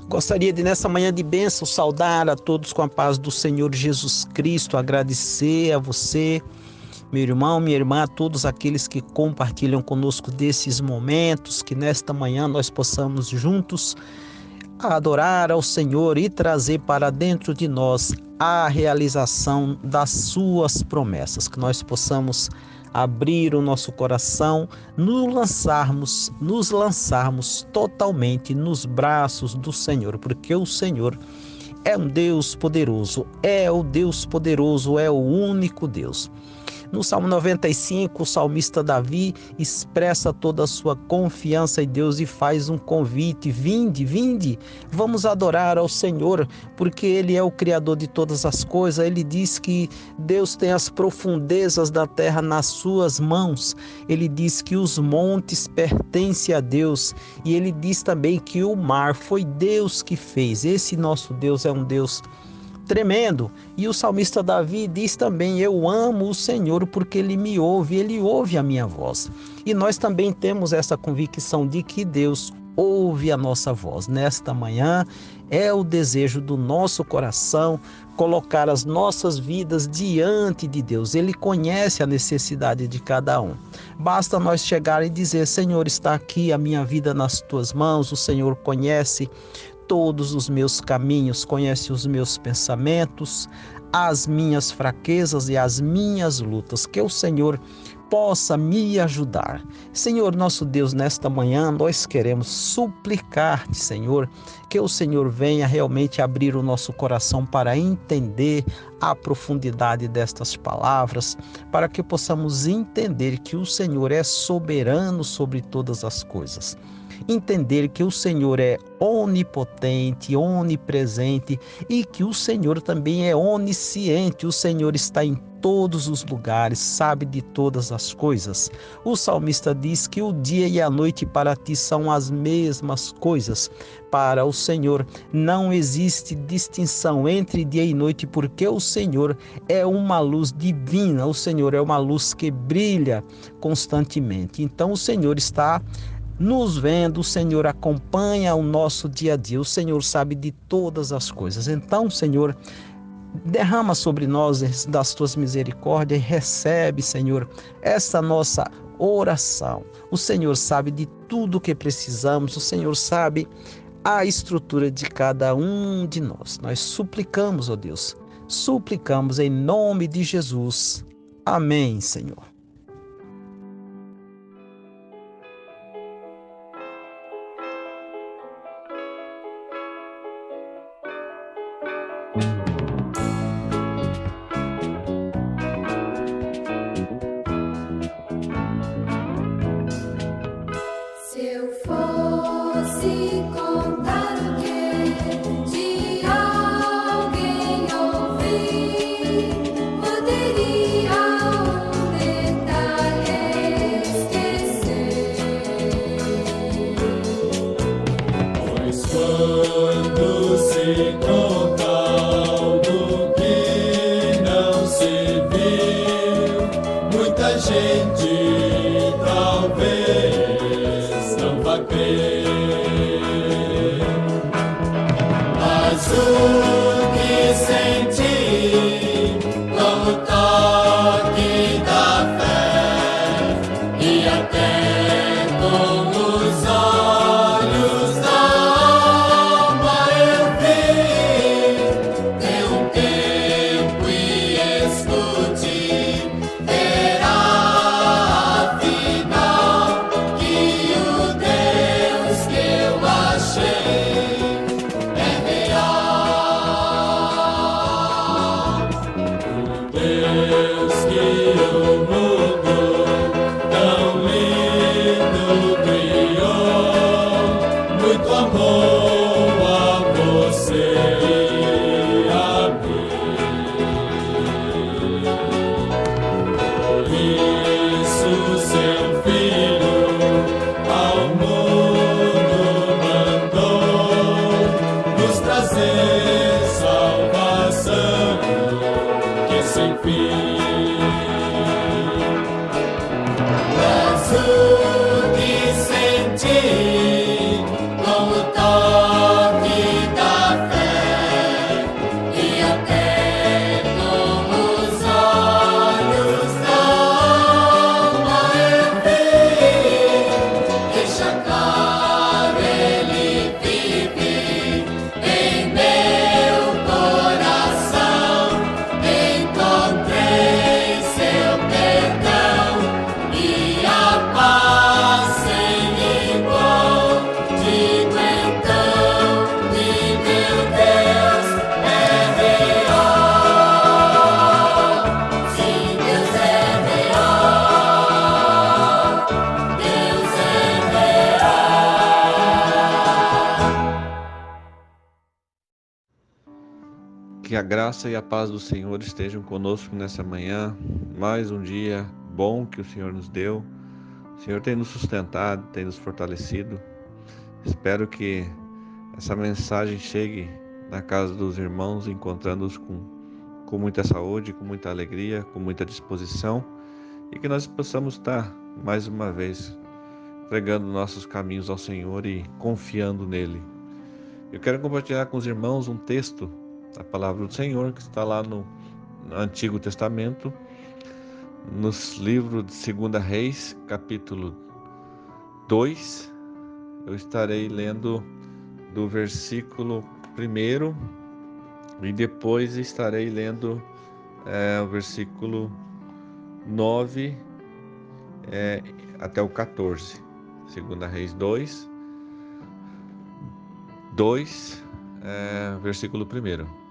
Gostaria de, nessa manhã de bênção, saudar a todos com a paz do Senhor Jesus Cristo, agradecer a você, meu irmão, minha irmã, a todos aqueles que compartilham conosco desses momentos, que nesta manhã nós possamos juntos adorar ao Senhor e trazer para dentro de nós a realização das suas promessas, que nós possamos abrir o nosso coração, nos lançarmos totalmente nos braços do Senhor, porque o Senhor é um Deus poderoso, é o único Deus. No Salmo 95, o salmista Davi expressa toda a sua confiança em Deus e faz um convite: vinde, vamos adorar ao Senhor, porque Ele é o Criador de todas as coisas. Ele diz que Deus tem as profundezas da terra nas suas mãos. Ele diz que os montes pertencem a Deus e Ele diz também que o mar foi Deus que fez. Esse nosso Deus é um Deus tremendo. E o salmista Davi diz também: eu amo o Senhor porque Ele me ouve, Ele ouve a minha voz. E nós também temos essa convicção de que Deus ouve a nossa voz. Nesta manhã é o desejo do nosso coração colocar as nossas vidas diante de Deus. Ele conhece a necessidade de cada um. Basta nós chegar e dizer: Senhor, está aqui a minha vida nas tuas mãos. O Senhor conhece todos os meus caminhos, conhece os meus pensamentos, as minhas fraquezas e as minhas lutas. Que o Senhor possa me ajudar. Senhor nosso Deus, nesta manhã nós queremos suplicar-te, Senhor, que o Senhor venha realmente abrir o nosso coração para entender a profundidade destas palavras, para que possamos entender que o Senhor é soberano sobre todas as coisas. Entender que o Senhor é onipotente, onipresente e que o Senhor também é onisciente. O Senhor está em todos os lugares, sabe de todas as coisas. O salmista diz que o dia e a noite para ti são as mesmas coisas. Para o Senhor não existe distinção entre dia e noite, porque o Senhor é uma luz divina, o Senhor é uma luz que brilha constantemente. Então o Senhor está nos vendo, o Senhor acompanha o nosso dia a dia, o Senhor sabe de todas as coisas. Então, Senhor, derrama sobre nós das tuas misericórdias e recebe, Senhor, essa nossa oração. O Senhor sabe de tudo o que precisamos, o Senhor sabe a estrutura de cada um de nós. Nós suplicamos, ó Deus, suplicamos em nome de Jesus. Amém, Senhor. Se eu fosse contar o que de alguém ouvir, poderia um detalhe esquecer. Pois quando se conta algo que não se viu, muita gente talvez não vá crer. Mas o que senti com o toque da fé e até com os olhos da alma eu vi, deu um tempo e escute, verá afinal que o Deus que eu achei é real. O Deus que o mundo tão lindo criou, muito amor a você e a mim. Por isso seu filho ao mundo mandou nos trazer salvação que sem fim. Mas o que senti Que a graça e a paz do Senhor estejam conosco nessa manhã. Mais um dia bom que o Senhor nos deu. O Senhor tem nos sustentado, tem nos fortalecido. Espero que essa mensagem chegue na casa dos irmãos, encontrando-os com muita saúde, com muita alegria, com muita disposição, e que nós possamos estar, mais uma vez, entregando nossos caminhos ao Senhor e confiando nele. Eu quero compartilhar com os irmãos um texto da palavra do Senhor que está lá no Antigo Testamento, nos livros de 2 Reis, capítulo 2. Eu estarei lendo do versículo 1 e depois estarei lendo o versículo 9 até o 14. 2 Reis 2, versículo 1.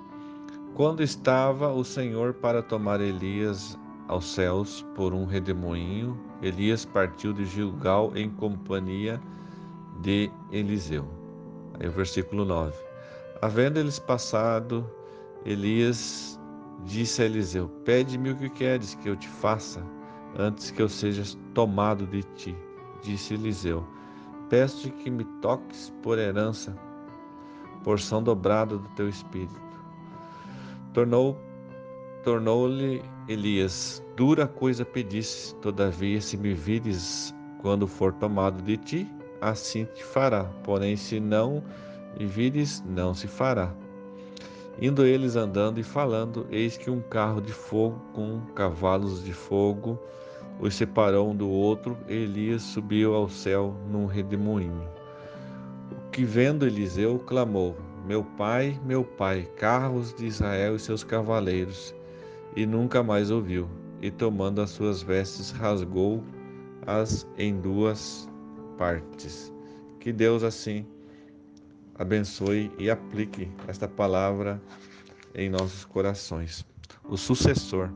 Quando estava o Senhor para tomar Elias aos céus por um redemoinho, Elias partiu de Gilgal em companhia de Eliseu. Aí o versículo 9. Havendo eles passado, Elias disse a Eliseu: Pede-me o que queres que eu te faça, antes que eu seja tomado de ti. Disse Eliseu: Peço-te que me toques por herança, porção dobrada do teu espírito. Tornou-lhe Elias: Dura coisa pediste, todavia se me vires quando for tomado de ti, assim te fará. Porém, se não me vires, não se fará. Indo eles andando e falando, eis que um carro de fogo com cavalos de fogo os separou um do outro, e Elias subiu ao céu num redemoinho. O que vendo Eliseu, clamou: meu pai, carros de Israel e seus cavaleiros, e nunca mais ouviu. E tomando as suas vestes, rasgou-as em duas partes. Que Deus assim abençoe e aplique esta palavra em nossos corações. O sucessor.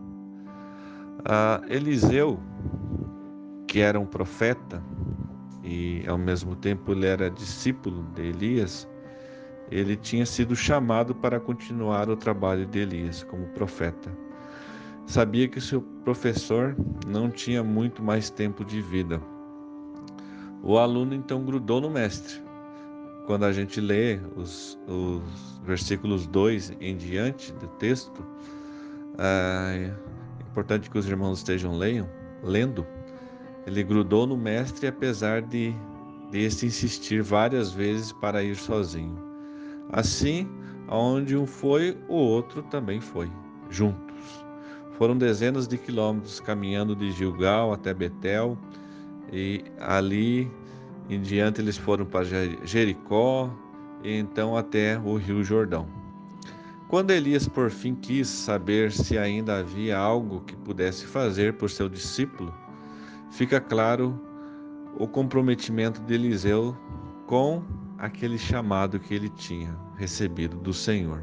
Eliseu, que era um profeta e ao mesmo tempo ele era discípulo de Elias, ele tinha sido chamado para continuar o trabalho de Elias como profeta. Sabia que seu professor não tinha muito mais tempo de vida. O aluno então grudou no mestre. Quando a gente lê os versículos 2 em diante do texto, é importante que os irmãos estejam lendo. Ele grudou no mestre apesar de este insistir várias vezes para ir sozinho. Assim, aonde um foi, o outro também foi, juntos. Foram dezenas de quilômetros caminhando de Gilgal até Betel, e ali em diante eles foram para Jericó e então até o rio Jordão. Quando Elias por fim quis saber se ainda havia algo que pudesse fazer por seu discípulo, fica claro o comprometimento de Eliseu com aquele chamado que ele tinha recebido do Senhor.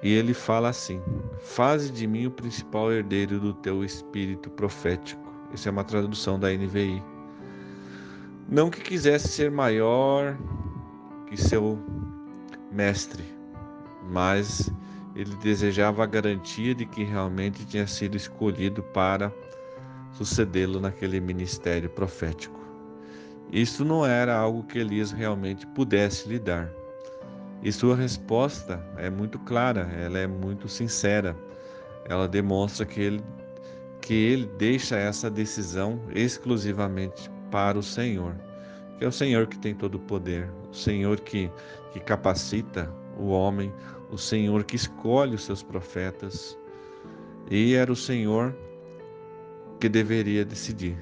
E ele fala assim: faze de mim o principal herdeiro do teu espírito profético. Essa é uma tradução da NVI. Não que quisesse ser maior que seu mestre, mas ele desejava a garantia de que realmente tinha sido escolhido para sucedê-lo naquele ministério profético. Isso não era algo que Elias realmente pudesse lhe dar. E sua resposta é muito clara, ela é muito sincera. Ela demonstra que ele deixa essa decisão exclusivamente para o Senhor, que é o Senhor que tem todo o poder, o Senhor que capacita o homem, o Senhor que escolhe os seus profetas, e era o Senhor que deveria decidir.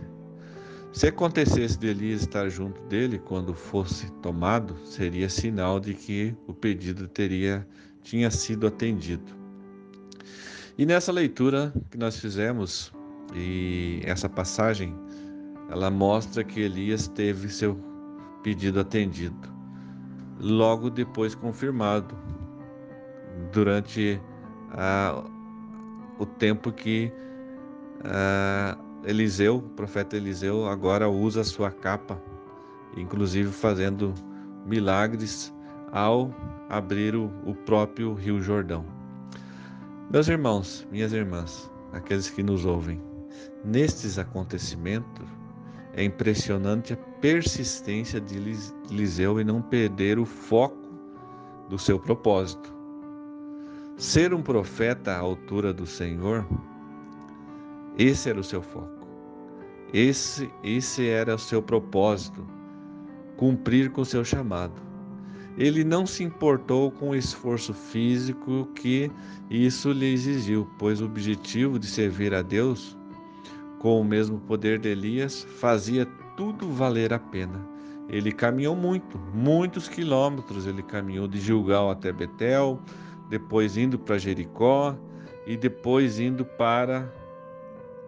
Se acontecesse de Elias estar junto dele quando fosse tomado, seria sinal de que o pedido tinha sido atendido. E nessa leitura que nós fizemos, e essa passagem, ela mostra que Elias teve seu pedido atendido, logo depois confirmado, durante o tempo que o profeta Eliseu agora usa a sua capa, inclusive fazendo milagres ao abrir o próprio Rio Jordão. Meus irmãos, minhas irmãs, aqueles que nos ouvem, nestes acontecimentos é impressionante a persistência de Eliseu em não perder o foco do seu propósito. Ser um profeta à altura do Senhor, esse era o seu foco. Esse era o seu propósito, cumprir com o seu chamado. Ele não se importou com o esforço físico que isso lhe exigiu, pois o objetivo de servir a Deus com o mesmo poder de Elias fazia tudo valer a pena. Ele caminhou muitos quilômetros. Ele caminhou de Gilgal até Betel, depois indo para Jericó e depois indo para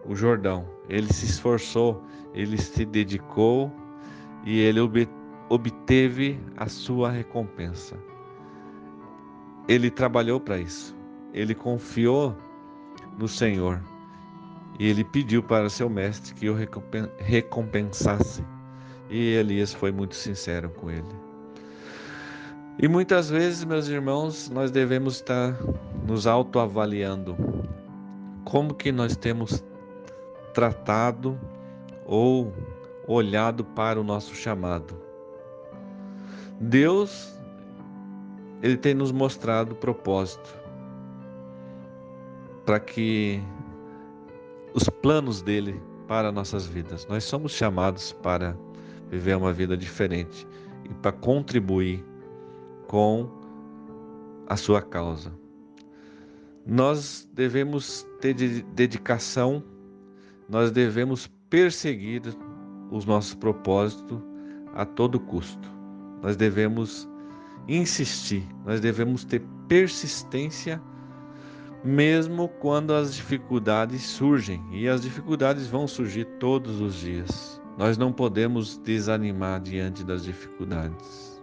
o Jordão. Ele se esforçou, ele se dedicou e ele obteve a sua recompensa. Ele trabalhou para isso. Ele confiou no Senhor e ele pediu para seu mestre que o recompensasse. E Elias foi muito sincero com ele. E muitas vezes, meus irmãos, nós devemos estar nos autoavaliando. Como que nós temos tratado ou olhado para o nosso chamado? Deus, Ele tem nos mostrado o propósito para que os planos dele para nossas vidas. Nós somos chamados para viver uma vida diferente e para contribuir com a sua causa. Nós devemos ter dedicação, nós devemos perseguir os nossos propósitos a todo custo. Nós devemos insistir, nós devemos ter persistência mesmo quando as dificuldades surgem, e as dificuldades vão surgir todos os dias. Nós não podemos desanimar diante das dificuldades.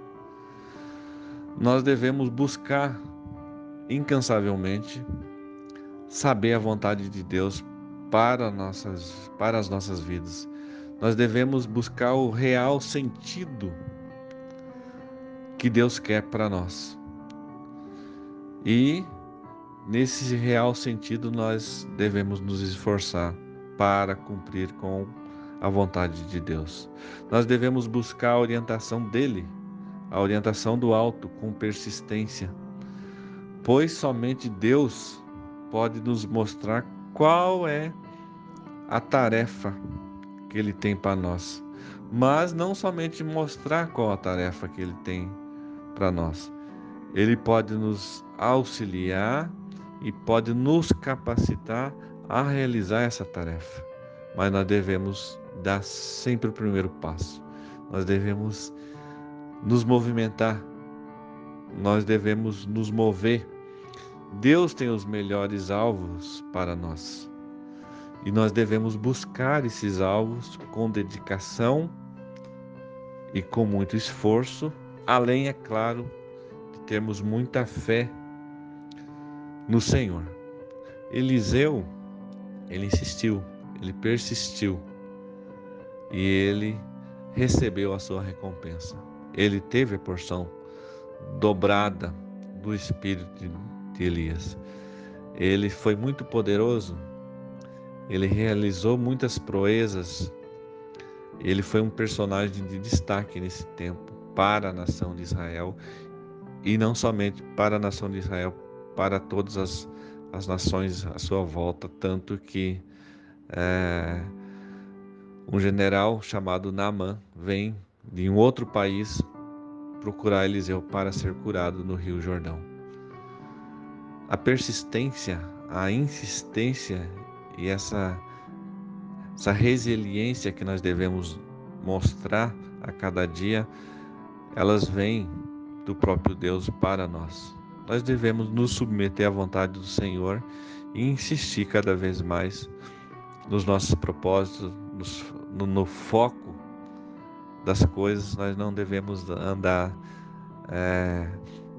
Nós devemos buscar incansavelmente saber a vontade de Deus para as nossas vidas. Nós devemos buscar o real sentido que Deus quer para nós. E nesse real sentido nós devemos nos esforçar para cumprir com a vontade de Deus. Nós devemos buscar a orientação dele, a orientação do alto, com persistência, pois somente Deus pode nos mostrar qual é a tarefa que ele tem para nós. Mas não somente mostrar qual a tarefa que ele tem para nós. Ele pode nos auxiliar e pode nos capacitar a realizar essa tarefa. Mas nós devemos dar sempre o primeiro passo. Nós devemos nos movimentar. Nós devemos nos mover. Deus tem os melhores alvos para nós. E nós devemos buscar esses alvos com dedicação e com muito esforço, além, é claro, de termos muita fé no Senhor. Eliseu, ele insistiu, ele persistiu e ele recebeu a sua recompensa. Ele teve a porção dobrada do espírito de Elias. Ele foi muito poderoso, ele realizou muitas proezas, ele foi um personagem de destaque nesse tempo para a nação de Israel, e não somente para a nação de Israel, para todas as nações à sua volta, tanto que um general chamado Naamã vem de um outro país procurar Eliseu para ser curado no Rio Jordão. A persistência, a insistência e essa resiliência que nós devemos mostrar a cada dia, elas vêm do próprio Deus para nós. Nós devemos nos submeter à vontade do Senhor e insistir cada vez mais nos nossos propósitos, no foco das coisas. Nós não devemos andar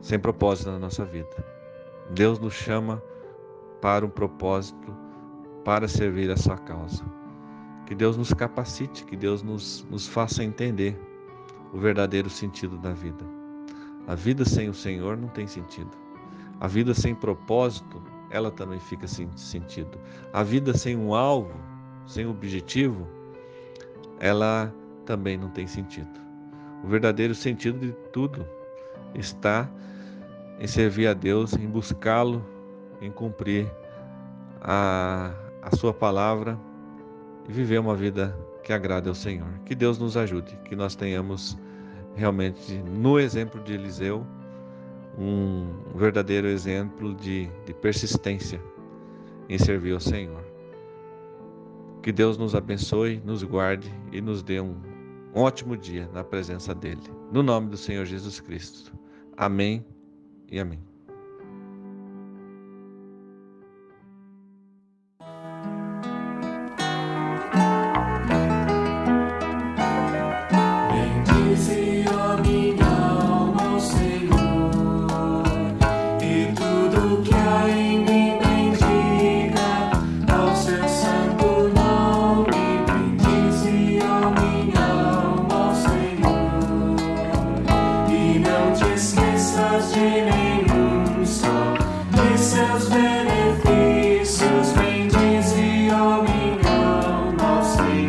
sem propósito na nossa vida. Deus nos chama para um propósito, para servir a sua causa. Que Deus nos capacite, que Deus nos faça entender o verdadeiro sentido da vida. A vida sem o Senhor não tem sentido. A vida sem propósito, ela também fica sem sentido. A vida sem um alvo, sem objetivo, ela também não tem sentido. O verdadeiro sentido de tudo está em servir a Deus, em buscá-lo, em cumprir a sua palavra e viver uma vida que agrade ao Senhor. Que Deus nos ajude, que nós tenhamos realmente, no exemplo de Eliseu, um verdadeiro exemplo de persistência em servir ao Senhor. Que Deus nos abençoe, nos guarde e nos dê um ótimo dia na presença dEle. No nome do Senhor Jesus Cristo. Amém e amém. Bendize a minha alma ao Senhor, e tudo que há em mim bendiga ao seu santo nome. Bendize a minha alma ao Senhor, e não te esqueças de nenhum só de seus benefícios. Bendize a minha alma ao Senhor.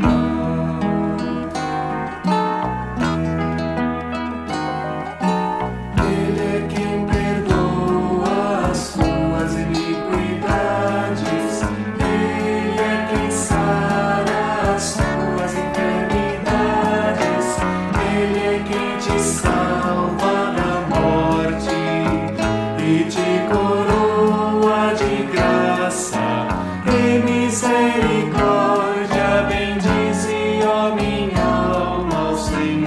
Ele é quem perdoa as tuas iniquidades, Ele é quem sara as tuas enfermidades, Ele é quem te salva da morte e te coroa de graça e misericórdia. Bendize, ó minha alma, ao Senhor.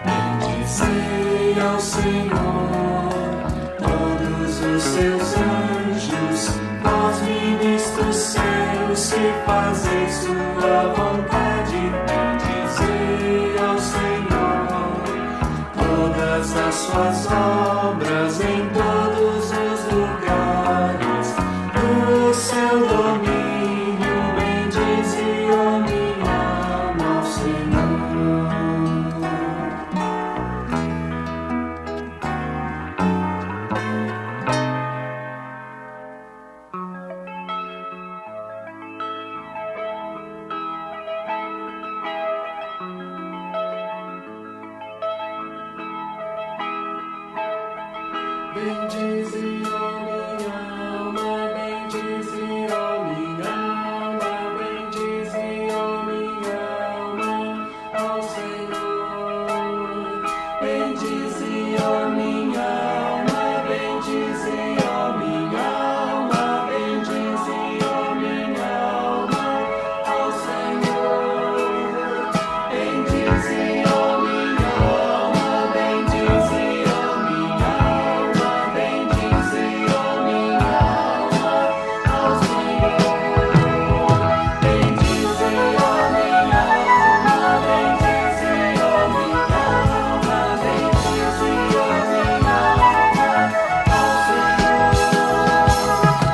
Bendizei ao Senhor todos os seus anjos, vós ministros seus que fazeis sua vontade. Bendizei ao Senhor todas as suas obras em todos os lugares do seu domínio. Bendize, ó minha alma, ao Senhor. Bendize, ó minha alma, bendize, ó minha alma, bendize, ó minha alma, ao Senhor. Bendize, ó minha alma, bendize, ó minha alma, bendize, ó minha alma, ao Senhor. Bendize, ó minha alma, bendize, ó minha alma, bendize, ó minha alma, ao Senhor. Bendize, ó minha alma, bendize, ó minha alma, bendize, ó minha alma, ao Senhor.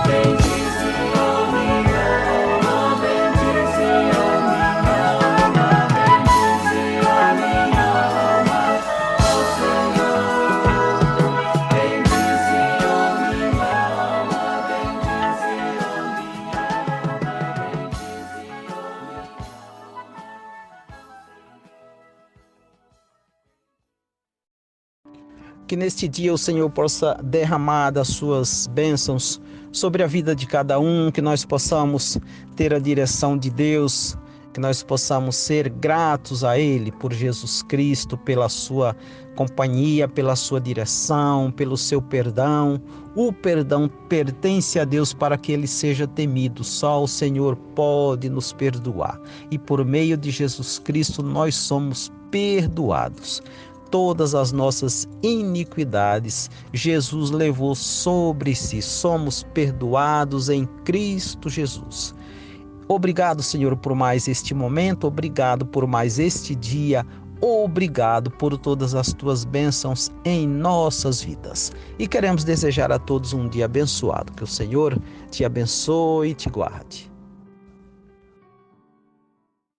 Bendize, ó minha alma, bendize, ó minha alma, bendize, ó minha alma, ao Senhor. Bendize, ó minha alma, bendize, ó minha alma, bendize, Que neste dia o Senhor possa derramar das suas bênçãos sobre a vida de cada um, que nós possamos ter a direção de Deus que nós possamos ser gratos a Ele por Jesus Cristo, pela sua companhia, pela sua direção, pelo seu perdão. O perdão pertence a Deus para que Ele seja temido. Só o Senhor pode nos perdoar. E por meio de Jesus Cristo nós somos perdoados. Todas as nossas iniquidades, Jesus levou sobre si. Somos perdoados em Cristo Jesus. Obrigado, Senhor, por mais este momento. Obrigado por mais este dia. Obrigado por todas as tuas bênçãos em nossas vidas. E queremos desejar a todos um dia abençoado. Que o Senhor te abençoe e te guarde.